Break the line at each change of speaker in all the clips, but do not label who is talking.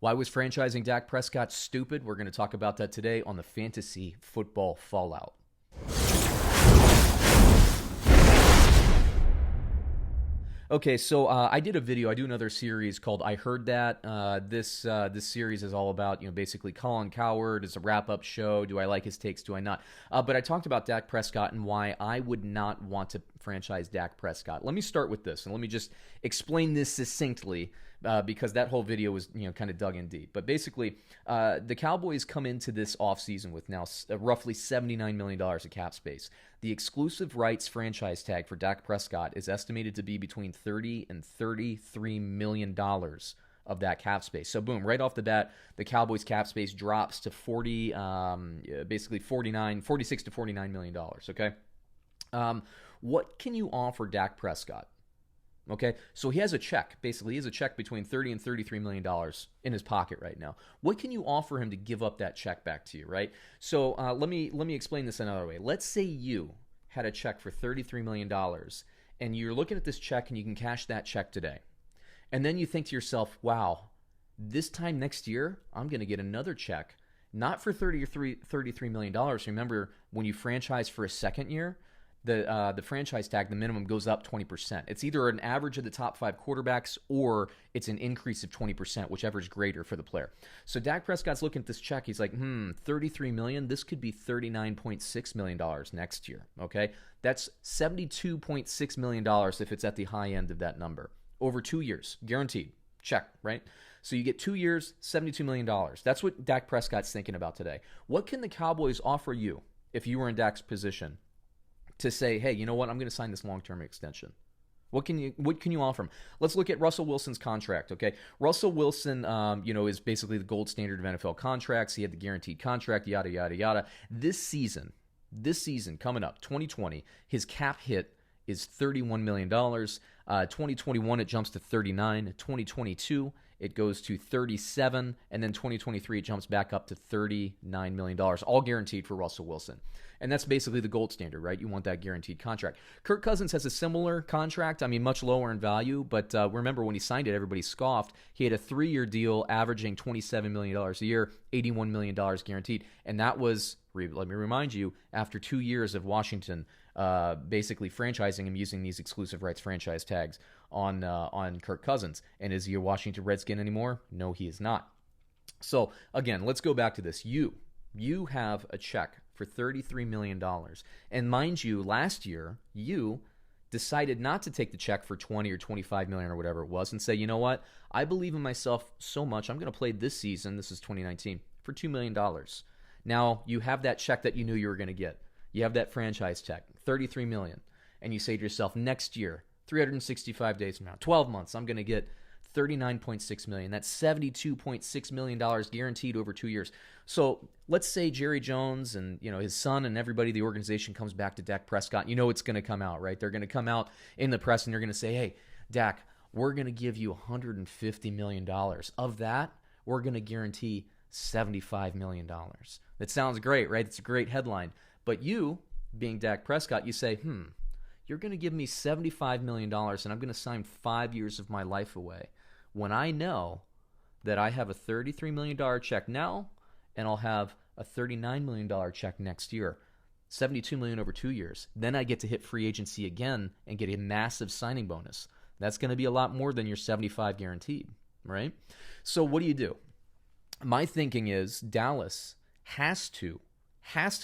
Why was franchising Dak Prescott stupid? We're going to talk about that today on the Fantasy Football Fallout. Okay, so I did a video. I do another series called "I Heard That." This series is all about basically Colin Cowherd. It's a wrap-up show. Do I like his takes? Do I not? But I talked about Dak Prescott and why I would not want to franchise Dak Prescott. Let me start with this, and let me just explain this succinctly because that whole video was kind of dug in deep. But basically, the Cowboys come into this offseason with now roughly $79 million of cap space. The exclusive rights franchise tag for Dak Prescott is estimated to be between $30 and $33 million of that cap space. So boom, right off the bat, the Cowboys cap space drops to basically $46 to $49 million, okay? What can you offer Dak Prescott? Okay, so he has a check. Basically, he has a check between $30 and $33 million in his pocket right now. What can you offer him to give up that check back to you, right? So let me explain this another way. Let's say you had a check for $33 million, and you're looking at this check, and you can cash that check today. And then you think to yourself, wow, this time next year, I'm going to get another check, not for $33 million. Remember, when you franchise for a second year, the franchise tag, the minimum goes up 20%. It's either an average of the top 5 quarterbacks or it's an increase of 20%, whichever is greater for the player. So Dak Prescott's looking at this check. He's like, $33 million. This could be $39.6 million next year. Okay, that's $72.6 million if it's at the high end of that number over 2 years, guaranteed. Check, right? So you get 2 years, $72 million. That's what Dak Prescott's thinking about today. What can the Cowboys offer you if you were in Dak's position to say, hey, you know what? I'm going to sign this long-term extension. What can you offer him? Let's look at Russell Wilson's contract, okay? Russell Wilson, is basically the gold standard of NFL contracts. He had the guaranteed contract, yada, yada, yada. This season coming up, 2020, his cap hit is $31 million. 2021, it jumps to 39. 2022, it goes to 37. And then 2023, it jumps back up to $39 million, all guaranteed for Russell Wilson. And that's basically the gold standard, right? You want that guaranteed contract. Kirk Cousins has a similar contract. I mean, much lower in value, but remember when he signed it, everybody scoffed. He had a 3-year deal averaging $27 million a year, $81 million guaranteed. And that was, let me remind you, after 2 years of Washington basically franchising him using these exclusive rights franchise tags on Kirk Cousins. And is he a Washington Redskin anymore? No, he is not. So again, let's go back to this. You have a check for $33 million. And mind you, last year, you decided not to take the check for $20 or $25 million or whatever it was and say, you know what? I believe in myself so much, I'm going to play this season, this is 2019, for $2 million. Now, you have that check that you knew you were going to get. You have that franchise check, $33 million. And you say to yourself, next year, 365 days from now, 12 months, I'm going to get $39.6 million. That's $72.6 million guaranteed over 2 years. So let's say Jerry Jones and his son and everybody, the organization comes back to Dak Prescott. You know it's going to come out, right? They're going to come out in the press and they're going to say, hey, Dak, we're going to give you $150 million. Of that, we're going to guarantee $75 million. That sounds great, right? It's a great headline. But you, being Dak Prescott, you say, you're going to give me $75 million and I'm going to sign 5 years of my life away when I know that I have a $33 million check now and I'll have a $39 million check next year, $72 million over 2 years. Then I get to hit free agency again and get a massive signing bonus. That's going to be a lot more than your 75 guaranteed, right? So what do? My thinking is Dallas has to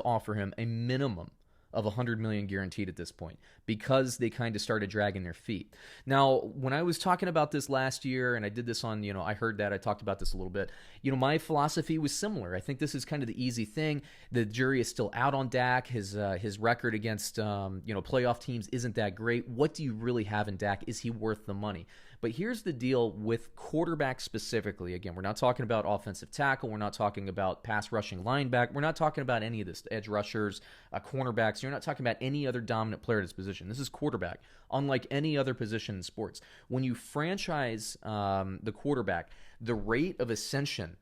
offer him a minimum of $100 million guaranteed at this point because they kind of started dragging their feet. Now, when I was talking about this last year, and I did this on, I heard that, I talked about this a little bit, my philosophy was similar. I think this is kind of the easy thing. The jury is still out on Dak. His record against, playoff teams isn't that great. What do you really have in Dak? Is he worth the money? But here's the deal with quarterbacks specifically. Again, we're not talking about offensive tackle. We're not talking about pass rushing linebacker. We're not talking about any of this, edge rushers, cornerbacks. You're not talking about any other dominant player at this position. This is quarterback, unlike any other position in sports. When you franchise the quarterback, the rate of ascension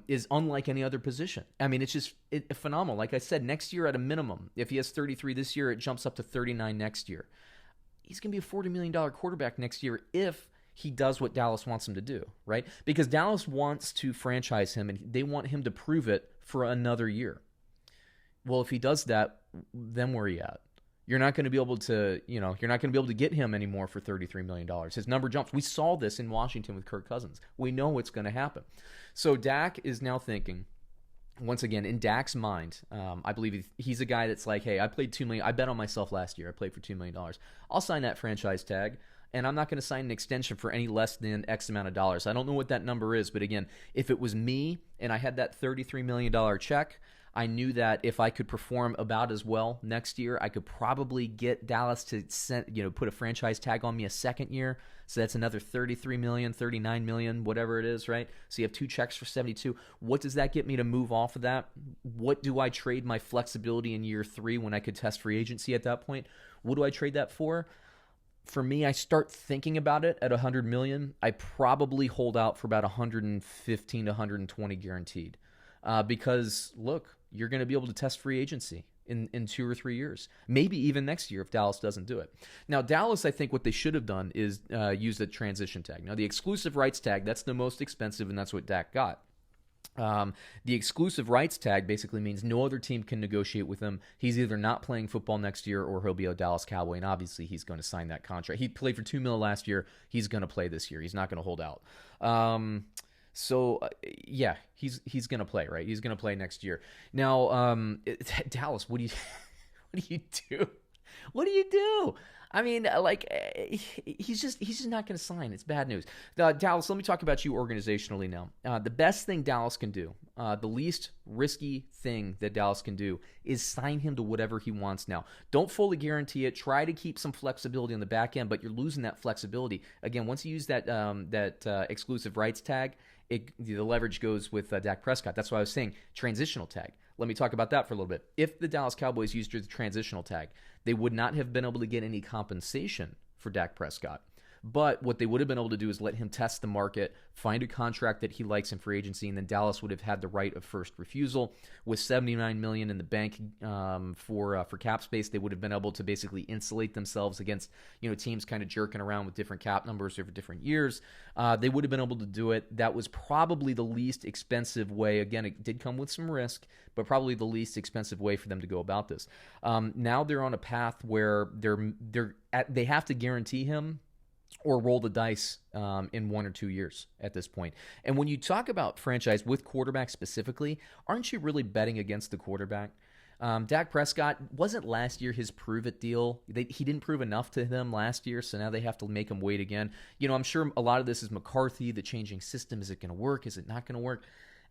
is unlike any other position. I mean, it's just phenomenal. Like I said, next year at a minimum, if he has 33 this year, it jumps up to 39 next year. He's going to be a $40 million quarterback next year if he does what Dallas wants him to do, right? Because Dallas wants to franchise him, and they want him to prove it for another year. Well, if he does that, then where are you at? You're not going to be able to, you're not going to be able to get him anymore for $33 million. His number jumps. We saw this in Washington with Kirk Cousins. We know what's going to happen. So Dak is now thinking, once again, in Dak's mind, I believe he's a guy that's like, hey, I played $2 million. I bet on myself last year. I played for $2 million. I'll sign that franchise tag, and I'm not going to sign an extension for any less than X amount of dollars. I don't know what that number is, but again, if it was me and I had that $33 million check, I knew that if I could perform about as well next year, I could probably get Dallas to put a franchise tag on me a second year. So that's another $33 million, $39 million, whatever it is, right? So you have 2 checks for 72. What does that get me to move off of that? What do I trade my flexibility in year 3 when I could test free agency at that point? What do I trade that for? For me, I start thinking about it at $100 million. I probably hold out for about 115 to 120 guaranteed. Because, look, you're going to be able to test free agency in 2 or 3 years. Maybe even next year if Dallas doesn't do it. Now, Dallas, I think what they should have done is use the transition tag. Now, the exclusive rights tag, that's the most expensive, and that's what Dak got. The exclusive rights tag basically means no other team can negotiate with him. He's either not playing football next year or he'll be a Dallas Cowboy, and obviously he's going to sign that contract. He played for $2 million last year. He's going to play this year. He's not going to hold out. Yeah, he's going to play, right? He's going to play next year. Now, Dallas, what do you do? What do you do? I mean, he's just not going to sign. It's bad news. Dallas, let me talk about you organizationally now. The best thing Dallas can do, the least risky thing that Dallas can do, is sign him to whatever he wants now. Don't fully guarantee it. Try to keep some flexibility on the back end, but you're losing that flexibility. Again, once you use that exclusive rights tag, the leverage goes with Dak Prescott. That's why I was saying transitional tag. Let me talk about that for a little bit. If the Dallas Cowboys used the transitional tag, they would not have been able to get any compensation for Dak Prescott. But what they would have been able to do is let him test the market, find a contract that he likes in free agency, and then Dallas would have had the right of first refusal. With $79 million in the bank for cap space, they would have been able to basically insulate themselves against teams kind of jerking around with different cap numbers over different years. They would have been able to do it. That was probably the least expensive way. Again, it did come with some risk, but probably the least expensive way for them to go about this. Now they're on a path where they have to guarantee him or roll the dice in 1 or 2 years at this point. And when you talk about franchise with quarterback specifically, aren't you really betting against the quarterback? Dak Prescott, wasn't last year his prove-it deal? He didn't prove enough to them last year, so now they have to make him wait again. I'm sure a lot of this is McCarthy, the changing system. Is it going to work? Is it not going to work?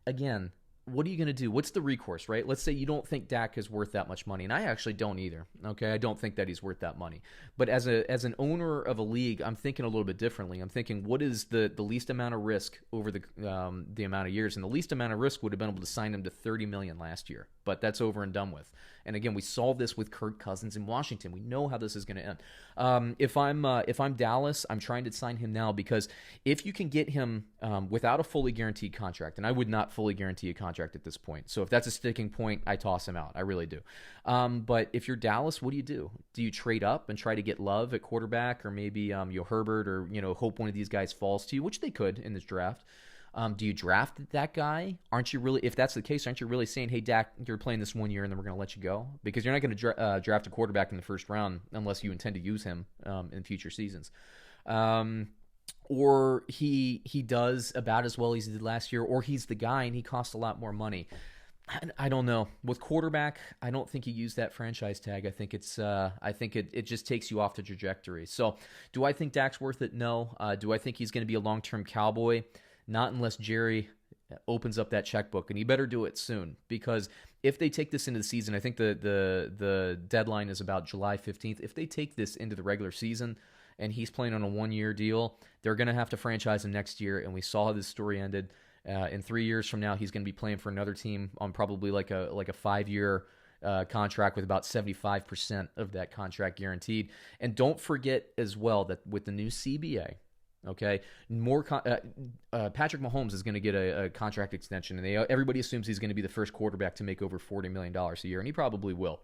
Again, what are you going to do? What's the recourse, right? Let's say you don't think Dak is worth that much money, and I actually don't either, okay? I don't think that he's worth that money. But as an owner of a league, I'm thinking a little bit differently. I'm thinking, what is the least amount of risk over the amount of years? And the least amount of risk would have been able to sign him to $30 million last year, but that's over and done with. And again, we saw this with Kirk Cousins in Washington. We know how this is going to end. If I'm Dallas, I'm trying to sign him now, because if you can get him without a fully guaranteed contract, and I would not fully guarantee a contract at this point. So if that's a sticking point, I toss him out. I really do. But if you're Dallas, what do you do? Do you trade up and try to get Love at quarterback, or maybe Herbert, or hope one of these guys falls to you, which they could in this draft? Do you draft that guy? Aren't you really, if that's the case, aren't you really saying, hey, Dak, you're playing this 1 year and then we're going to let you go? Because you're not going to draft a quarterback in the first round unless you intend to use him in future seasons. Or he does about as well as he did last year, or he's the guy and he costs a lot more money. I don't know. With quarterback, I don't think you use that franchise tag. I think it just takes you off the trajectory. So do I think Dak's worth it? No. Do I think he's going to be a long-term Cowboy? Not unless Jerry opens up that checkbook, and he better do it soon, because if they take this into the season, I think the deadline is about July 15th. If they take this into the regular season and he's playing on a 1-year deal, they're going to have to franchise him next year, and we saw how this story ended. In 3 years from now, he's going to be playing for another team on probably like a 5-year contract with about 75% of that contract guaranteed. And don't forget as well that with the new CBA, okay, Patrick Mahomes is going to get a contract extension, and everybody assumes he's going to be the first quarterback to make over $40 million a year, and he probably will.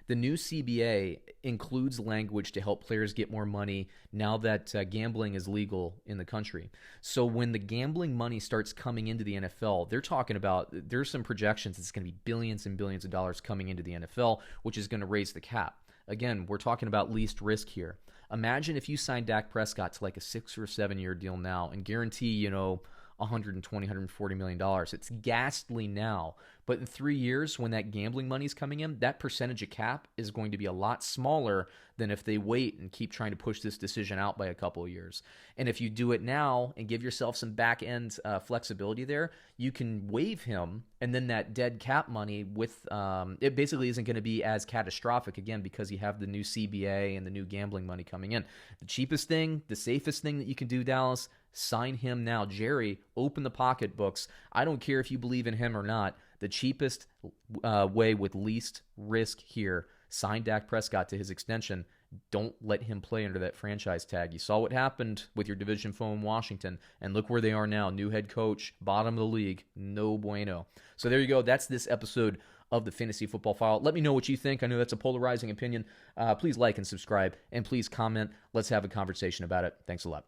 The new CBA includes language to help players get more money now that gambling is legal in the country. So when the gambling money starts coming into the NFL, they're talking about, there's some projections it's going to be billions and billions of dollars coming into the NFL, which is going to raise the cap. Again, we're talking about least risk here. Imagine if you signed Dak Prescott to like a 6 or 7 year deal now and guarantee, $120, $140 million. It's ghastly now. But in 3 years, when that gambling money's coming in, that percentage of cap is going to be a lot smaller than if they wait and keep trying to push this decision out by a couple of years. And if you do it now and give yourself some back-end flexibility there, you can waive him, and then that dead cap money with it basically isn't going to be as catastrophic, again, because you have the new CBA and the new gambling money coming in. The cheapest thing, the safest thing that you can do, Dallas, sign him now. Jerry, open the pocketbooks. I don't care if you believe in him or not. The cheapest way with least risk here, sign Dak Prescott to his extension. Don't let him play under that franchise tag. You saw what happened with your division foe in Washington, and look where they are now. New head coach, bottom of the league, no bueno. So there you go. That's this episode of the Fantasy Football File. Let me know what you think. I know that's a polarizing opinion. Please like and subscribe, and please comment. Let's have a conversation about it. Thanks a lot.